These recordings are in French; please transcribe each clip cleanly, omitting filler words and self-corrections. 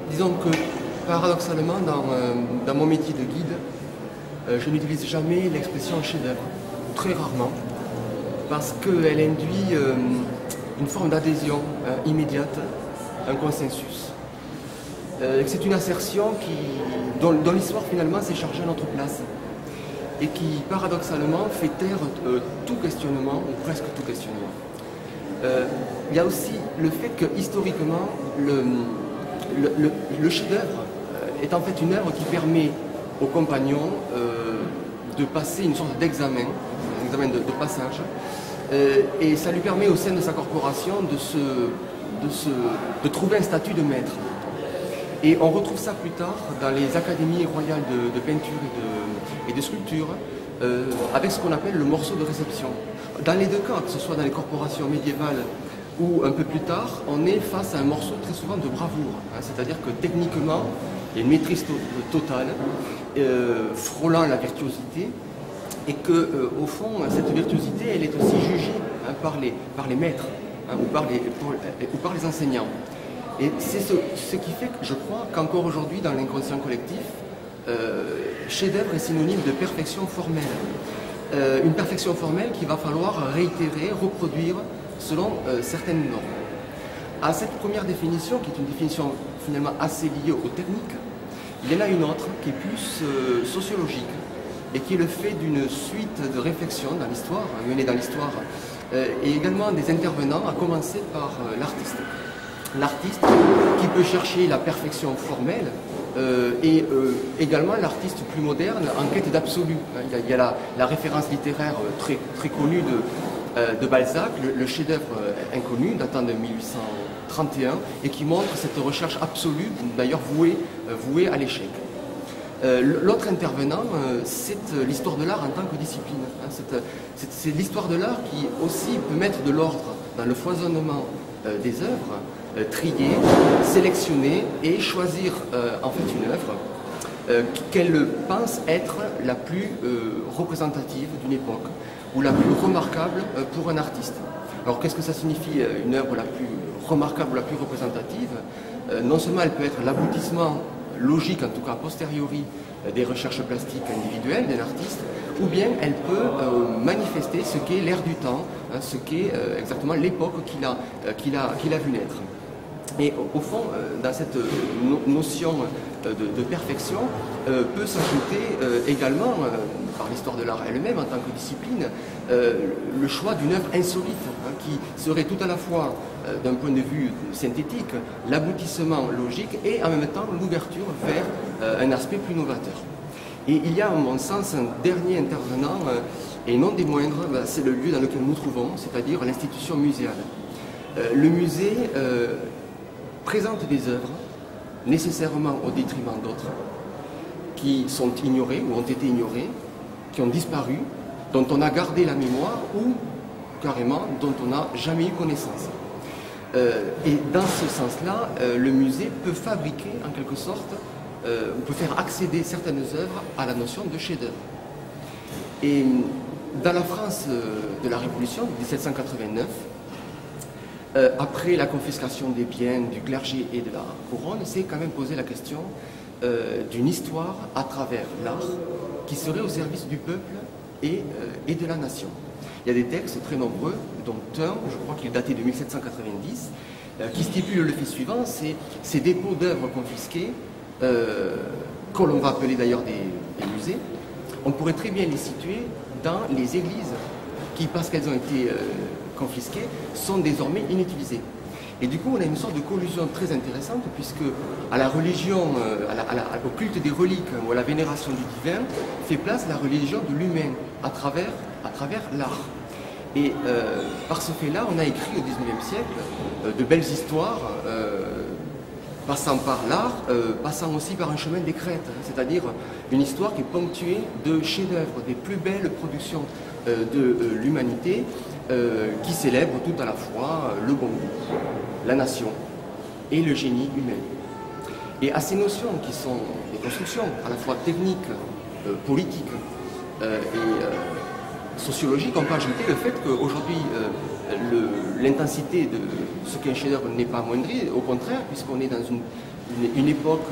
disons que paradoxalement, dans mon métier de guide, je n'utilise jamais l'expression chef-d'œuvre, très rarement, parce qu'elle induit une forme d'adhésion immédiate, un consensus. C'est une assertion dont l'histoire finalement s'est chargée à notre place et qui paradoxalement fait taire tout questionnement, ou presque tout questionnement. Il y a aussi le fait que historiquement, le chef-d'œuvre est en fait une œuvre qui permet aux compagnons de passer une sorte d'examen, un examen de passage, et ça lui permet au sein de sa corporation de trouver un statut de maître. Et on retrouve ça plus tard dans les académies royales de peinture et de sculpture, avec ce qu'on appelle le morceau de réception. Dans les deux cas, que ce soit dans les corporations médiévales ou un peu plus tard, on est face à un morceau très souvent de bravoure. C'est-à-dire que techniquement, il y a une maîtrise totale, frôlant la virtuosité, et que, au fond, cette virtuosité, elle est aussi jugée par les maîtres ou par les enseignants. Et c'est ce qui fait que je crois qu'encore aujourd'hui, dans l'inconscient collectif, chef-d'œuvre est synonyme de perfection formelle. Une perfection formelle qu'il va falloir réitérer, reproduire selon certaines normes. À cette première définition, qui est une définition finalement assez liée aux techniques, il y en a une autre qui est plus sociologique et qui est le fait d'une suite de réflexions dans l'histoire, menées dans l'histoire, et également des intervenants, à commencer par l'artiste. L'artiste qui peut chercher la perfection formelle et également l'artiste plus moderne en quête d'absolu. Il y a la référence littéraire très, très connue de Balzac, le chef-d'œuvre inconnu datant de 1831 et qui montre cette recherche absolue, d'ailleurs vouée à l'échec. L'autre intervenant, c'est l'histoire de l'art en tant que discipline. C'est l'histoire de l'art qui aussi peut mettre de l'ordre dans le foisonnement des œuvres, trier, sélectionner et choisir en fait une œuvre qu'elle pense être la plus représentative d'une époque ou la plus remarquable pour un artiste. Alors qu'est-ce que ça signifie une œuvre la plus remarquable ou la plus représentative? Non seulement elle peut être l'aboutissement logique, en tout cas a posteriori, des recherches plastiques individuelles d'un artiste, ou bien elle peut manifester ce qu'est l'air du temps, ce qu'est exactement l'époque qu'il a vu naître. Et au fond, dans cette notion de perfection, peut s'ajouter également, par l'histoire de l'art elle-même en tant que discipline, le choix d'une œuvre insolite, qui serait tout à la fois, d'un point de vue synthétique, l'aboutissement logique et en même temps l'ouverture vers un aspect plus novateur. Et il y a, à mon sens, un dernier intervenant, et non des moindres, c'est le lieu dans lequel nous nous trouvons, c'est-à-dire l'institution muséale. Le musée présente des œuvres, nécessairement au détriment d'autres, qui sont ignorées ou ont été ignorées, qui ont disparu, dont on a gardé la mémoire ou, carrément, dont on n'a jamais eu connaissance. Et dans ce sens-là, le musée peut fabriquer, en quelque sorte, ou peut faire accéder certaines œuvres à la notion de chef-d'œuvre. Et dans la France de la Révolution, de 1789, après la confiscation des biens du clergé et de la couronne, c'est quand même posé la question d'une histoire à travers l'art qui serait au service du peuple et de la nation. Il y a des textes très nombreux, dont un, je crois qu'il est daté de 1790, qui stipule le fait suivant, c'est ces dépôts d'œuvres confisquées, que l'on va appeler d'ailleurs des musées, on pourrait très bien les situer dans les églises qui, parce qu'elles ont été confisquées, sont désormais inutilisées. Et du coup, on a une sorte de collusion très intéressante, puisque à la religion, au culte des reliques ou à la vénération du divin, fait place la religion de l'humain à travers l'art. Et par ce fait-là, on a écrit au XIXe siècle de belles histoires, passant par l'art, passant aussi par un chemin des crêtes, c'est-à-dire une histoire qui est ponctuée de chefs-d'œuvre, des plus belles productions de l'humanité, qui célèbrent tout à la fois le bon goût, la nation et le génie humain. Et à ces notions qui sont des constructions à la fois techniques, politiques et sociologiques, on peut ajouter le fait qu'aujourd'hui l'intensité de ce qu'un chef-d'œuvre n'est pas amoindrie, au contraire, puisqu'on est dans une époque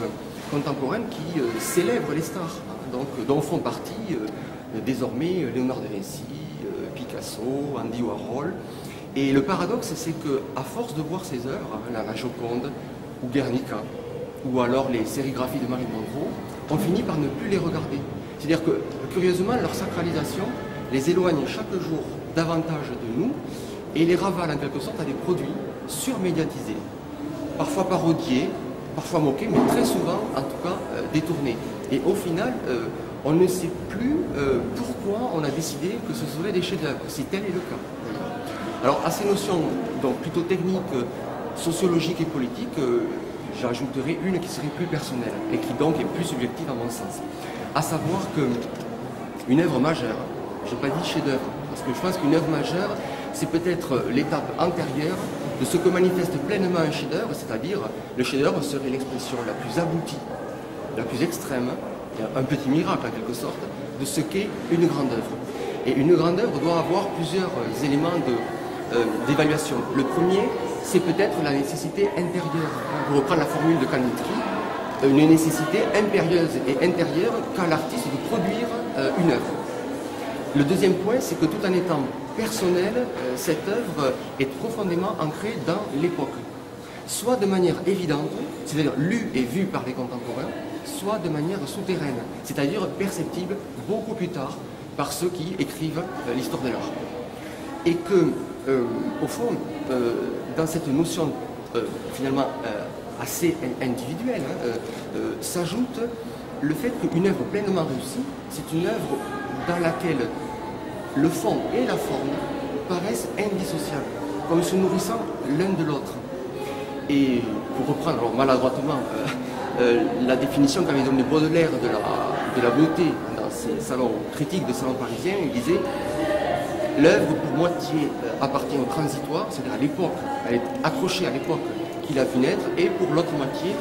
contemporaine qui célèbre les stars, hein, donc, dont font partie désormais Léonard de Vinci, Picasso, Andy Warhol. Et le paradoxe, c'est qu'à force de voir ces œuvres, hein, la Joconde ou Guernica, ou alors les sérigraphies de Marilyn Monroe, on finit par ne plus les regarder. C'est-à-dire que, curieusement, leur sacralisation les éloigne chaque jour davantage de nous et les ravale en quelque sorte à des produits surmédiatisés, parfois parodiés, parfois moqués, mais très souvent, en tout cas, détournés. Et au final, on ne sait plus pourquoi on a décidé que ce serait des chefs-d'œuvre, si tel est le cas. Alors, à ces notions donc, plutôt techniques, sociologiques et politiques, j'ajouterai une qui serait plus personnelle et qui donc est plus subjective à mon sens. À savoir qu'une œuvre majeure, je n'ai pas dit chef-d'œuvre, parce que je pense qu'une œuvre majeure, c'est peut-être l'étape antérieure de ce que manifeste pleinement un chef-d'œuvre, c'est-à-dire le chef-d'œuvre serait l'expression la plus aboutie, la plus extrême, un petit miracle en quelque sorte, de ce qu'est une grande œuvre. Et une grande œuvre doit avoir plusieurs éléments d'évaluation. Le premier, c'est peut-être la nécessité intérieure. Pour reprendre la formule de Kandinsky, une nécessité impérieuse et intérieure qu'a l'artiste de produire une œuvre. Le deuxième point, c'est que tout en étant personnelle, cette œuvre est profondément ancrée dans l'époque. Soit de manière évidente, c'est-à-dire lue et vue par les contemporains, soit de manière souterraine, c'est-à-dire perceptible beaucoup plus tard par ceux qui écrivent l'histoire de l'art. Et que, au fond, dans cette notion finalement assez individuelle, s'ajoute le fait qu'une œuvre pleinement réussie, c'est une œuvre dans laquelle le fond et la forme paraissent indissociables, comme se nourrissant l'un de l'autre. Et pour reprendre alors, maladroitement la définition qu'avait donnée Baudelaire de la beauté dans ses salons critiques de salons parisiens, il disait « L'œuvre pour moitié appartient au transitoire, c'est-à-dire à l'époque, elle est accrochée à l'époque qu'il a vu naître, et pour l'autre moitié,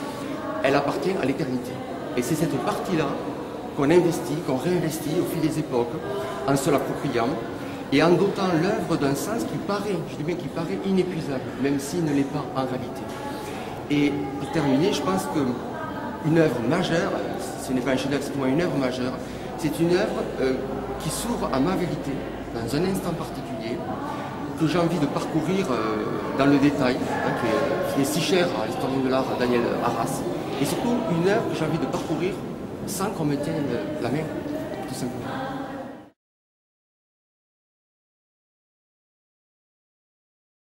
elle appartient à l'éternité. » Et c'est cette partie-là qu'on investit, qu'on réinvestit au fil des époques, en se l'appropriant et en dotant l'œuvre d'un sens qui paraît, je dis bien qui paraît inépuisable, même s'il ne l'est pas en réalité. Et pour terminer, je pense qu'une œuvre majeure, ce n'est pas un chef-d'œuvre, c'est moi une œuvre majeure, c'est une œuvre qui s'ouvre à ma vérité, dans un instant particulier, que j'ai envie de parcourir dans le détail, hein, qui est si cher à l'historien de l'art Daniel Arras, et surtout une œuvre que j'ai envie de parcourir sans qu'on me tienne la main, tout simplement.